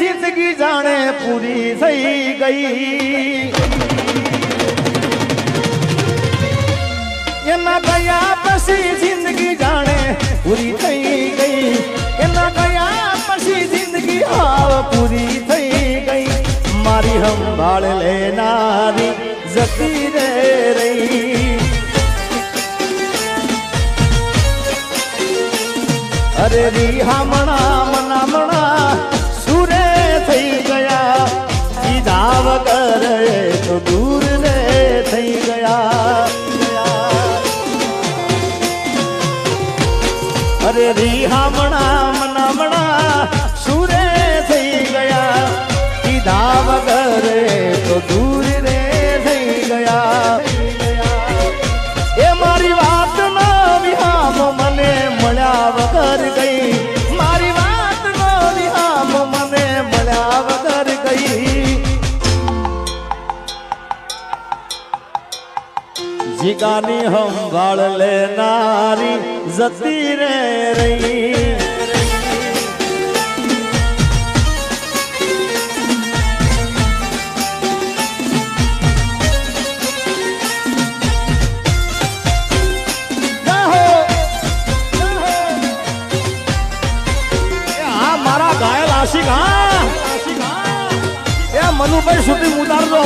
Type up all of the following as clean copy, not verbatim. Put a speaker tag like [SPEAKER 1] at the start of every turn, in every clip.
[SPEAKER 1] जिंदगी जाने पूरी थई गई एना गया पसी जिंदगी जाने पूरी थई गई एना गया पसी जिंदगी हाव पूरी थई गई मारी संभाल लेनारी जती रे रही अरे री हमणा मनामणा सूरे थई गया कीधा वगर तो दूर रे थई गया अरे री हमणा मनामणा सूरे थई गया कीधा वगर तो दूर रे थई गया ए मारी वात नो विहाम मने मळ्या वगर गई मारी वात नो विहाम मने मळ्या वगर गई जिगानी संभाळ लेनारी जती रे रही मनु भाई शूटिंग उतार दो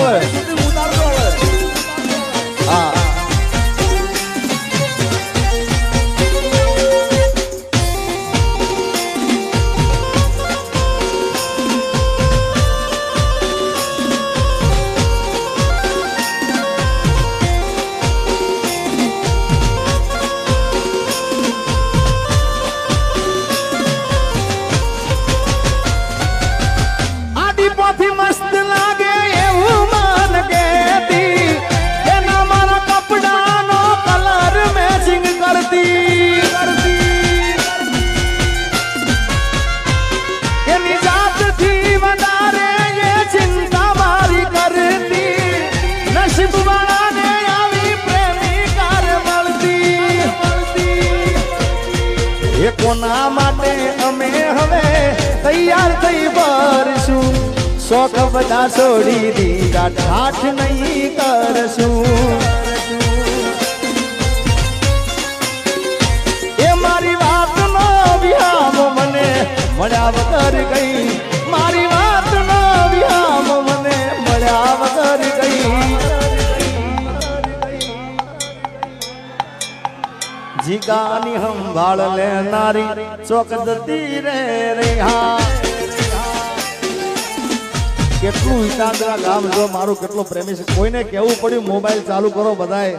[SPEAKER 1] हाँ मस्त लागे એવું માન કેતી એના મારા કપડાનો કલર મેચિંગ કરતી એની જાતથી વધારે એ ચિંતા મારી કરતી નસીબ વાળાને આવી પ્રેમિકાર મળતી એ કોના માટે અમે હવે તૈયાર થઈ ભરશું शौक बदा छोड़ी दीदा ठाठ नहीं करसूं ए मारी बात नो विहाम मने मळ्या वगर गई मारी बात नो विहाम मने मळ्या वगर गई जिगानी संभाळ लेनारी चौक जती रे रहा કેટલું હિતાંતરા ગામ જો મારું કેટલો પ્રેમી છે કોઈને કેવું પડ્યું મોબાઈલ ચાલુ કરો બધાએ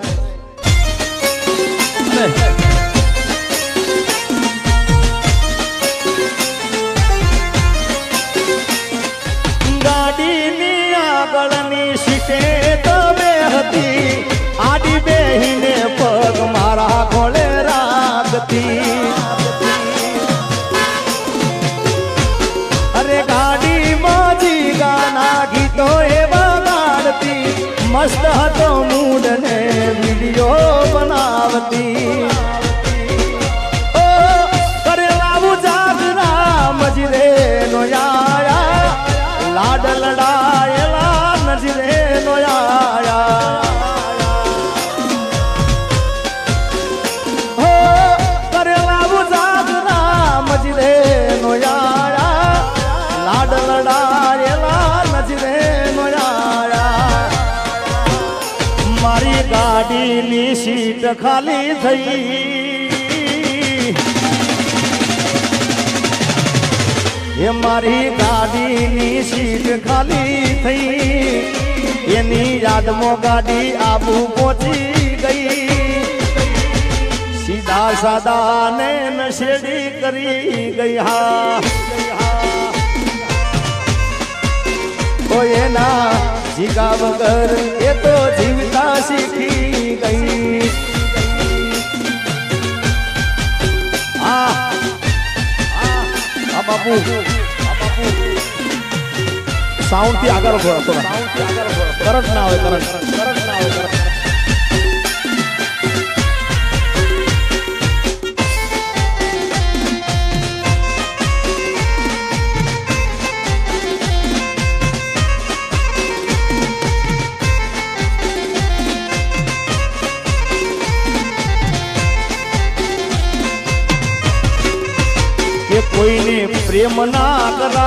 [SPEAKER 1] ગાડીની આગળની સીટે તમે હતી આડી બેહીને પગ મારા ખોળે રાખતી અરે ગાડી મોજી ગાના ગીતો એવા ગાડતી મસ્ત હતો મૂડ ને વિડિયો બનાવતી ઓ કરે લાવું જાગરા મજરે નો આયા લાડ લડાયેલા નજરે નો આયા ઓ કરે લાવું જાગરા મજરે નો આયા લાડ લડાયેલા નજરે નો આયા મારી ગાડીની સીટ ખાલી થઈ એ મારી ગાડીની સીટ ખાલી થઈ એની યાદમાં ગાડી આબુ પહોંચી ગઈ સીધા સાદા ને નશેડી કરી ગઈ હા એના જીગા વગર એ તો જીવતા શીખી ગઈ બાપુ સાઉન્ડ થી આગળ કરંટ ના આવે કરંટ ના આવે પ્રેમ ના કરા,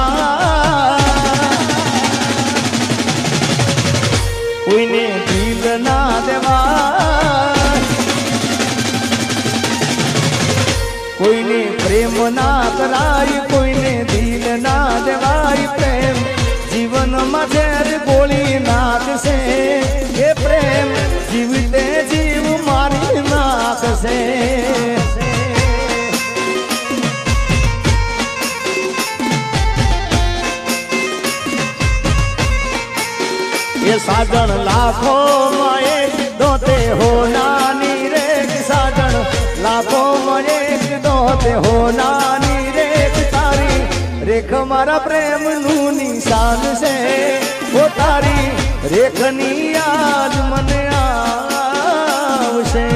[SPEAKER 1] કોઈને દિલ ના દેવા, કોઈને પ્રેમ ના કરાય, કોઈને દિલ ના દેવાય. પ્રેમ જીવનમાં ઝેર ગોળી નાખશે, એ પ્રેમ જીવતે જીવ મારી નાખશે. ये साजन लाखों में एक दोते हो नानी रे, साजन लाखों में एक दोते हो नानी रे. तारी रेख मारा प्रेम नु निशान से, वो तारी रेख नी याद मन आवशे.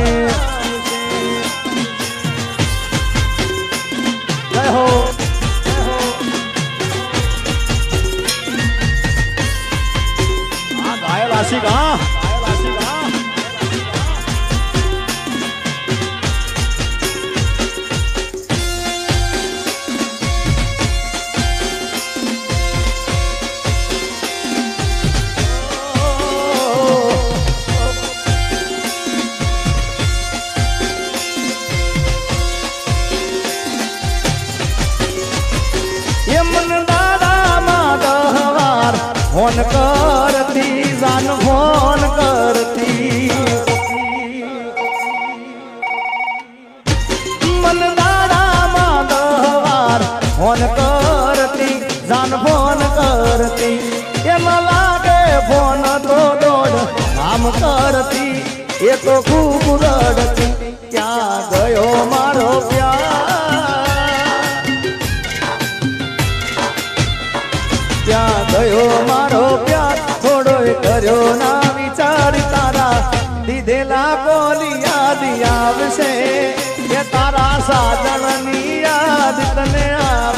[SPEAKER 1] जय हो आशिक. ये मन दादा माधवार फोन करती, जान फोन करती, मन दादा माधवार फोन करती, जान फोन करती. एम लागे फोन तो दौड़ काम करती, ये तो खूब रड़ती. क्या गयो मारो प्यार, क्या गयो मारो प्यार, થોડો કર્યો ના વિચાર. તારા દીધેલા બોલી યાદ આવશે, કે તારા સાજણની યાદ તને આવ.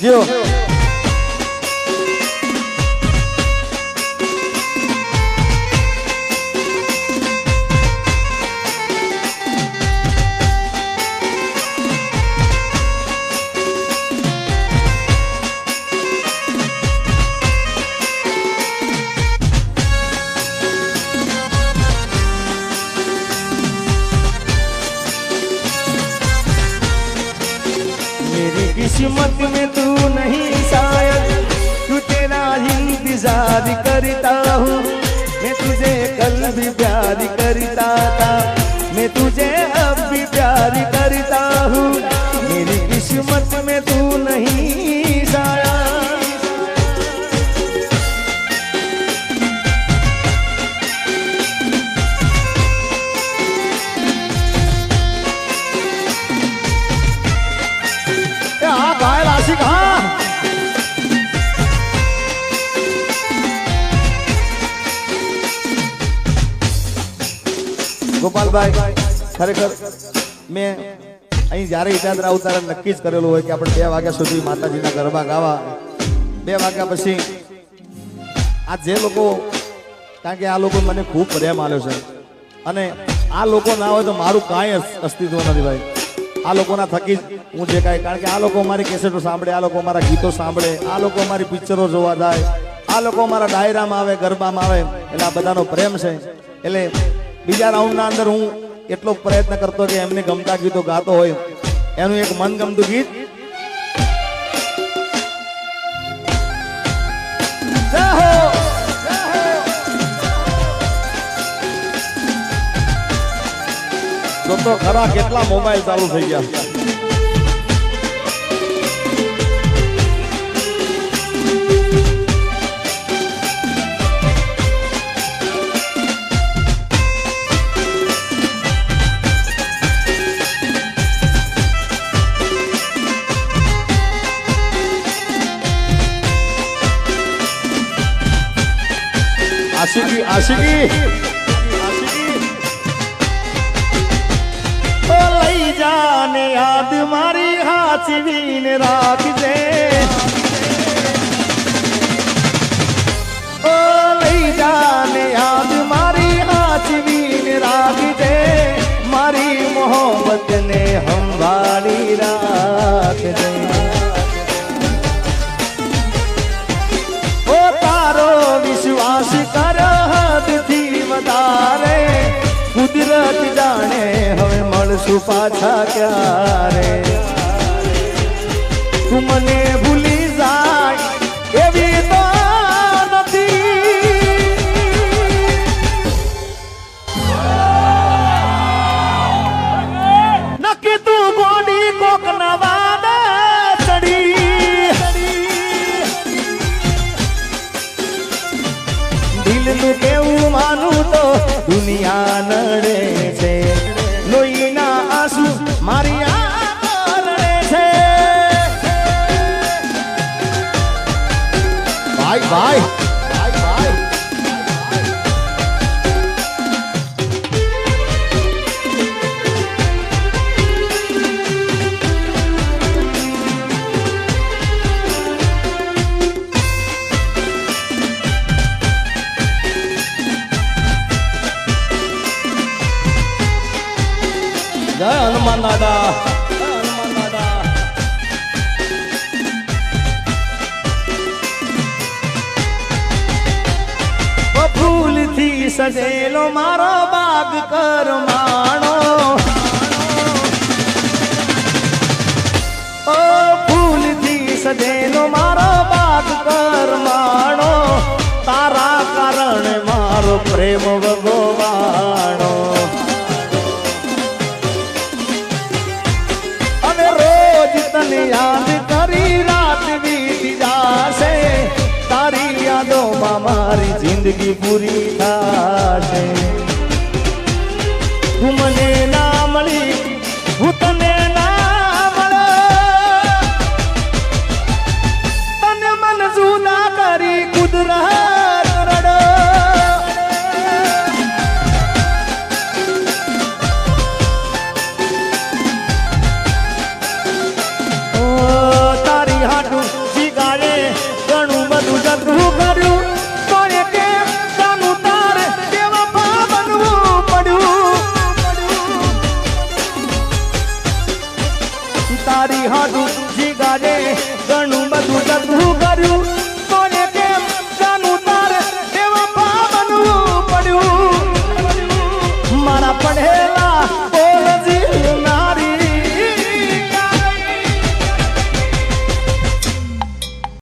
[SPEAKER 1] જો किस्मत में तू नहीं शायद, तू तेरा इंतजार करता हूँ. मैं तुझे कल भी प्यार करता था, मैं तुझे अब भी प्यार करता हूँ. मेरी किस्मत में तू नहीं शायद. ગોપાલભાઈ, ખરેખર મેં અહીં જ્યારે ઈજાદરા ઉતારે નક્કી જ કરેલું હોય કે આપણે 2 વાગ્યા સુધી માતાજીના ગરબા ગાવા. 2 વાગ્યા પછી આ જે લોકો, કારણ કે આ લોકો મને ખૂબ પ્રેમ આપ્યો છે, અને આ લોકો ના હોય તો મારું કાંઈ અસ્તિત્વ નથી ભાઈ. આ લોકોના થકી જ હું જે કાંઈ, કારણ કે આ લોકો મારી કેસેટો સાંભળે, આ લોકો મારા ગીતો સાંભળે, આ લોકો મારી પિક્ચરો જોવા જાય, આ લોકો મારા ડાયરામાં આવે, ગરબામાં આવે. એટલે આ બધાનો પ્રેમ છે. એટલે બીજા રાઉન્ડના અંદર હું એટલો પ્રયત્ન કરતો કે એમને ગમતા ગીતો ગાતો હોય. એનું એક મનગમતું ગીત તો ખરા કેટલા મોબાઈલ ચાલુ થઈ ગયા. आशिकी आशिकी ओ लई जाने याद मारी हाचवीने राखजे ओ लई જાને યાદ મારી આચવીને રાખજે મારી મોહબ્બતને સંભાળી રાખજે ઓ તારો વિશ્વાસ કર હદથી વધારે કુદરત જાણે હવે મળશું પાછા ક્યારે તું મને ભૂલી જાય એવી તો દિલનું કેવું માનું તો દુનિયા નડે છે લોહીના આંસુ મારી આંખો રડે છે ભાઈ ભાઈ જય હનુમાન દાદા ફૂલથી સજેલો મારો બાગ કરમાણો ઓ ફૂલથી સજેલો મારો બાગ કરમાણો તારા કારણે મારો પ્રેમ ભગવાણો તને યાદ કરી રાત વીતી જાશે તારી યાદોમાં મારી જિંદગી પૂરી થશે તું મને ના મળી હું તને ના મળ્યો તને મન જુદા કરી કુદરત રડો તારી હાડું જીગાડે ઘણું બધું જતું કર્યું તોને કેમ જાનું તારે એવા બનવું પડ્યું મારા પડેલા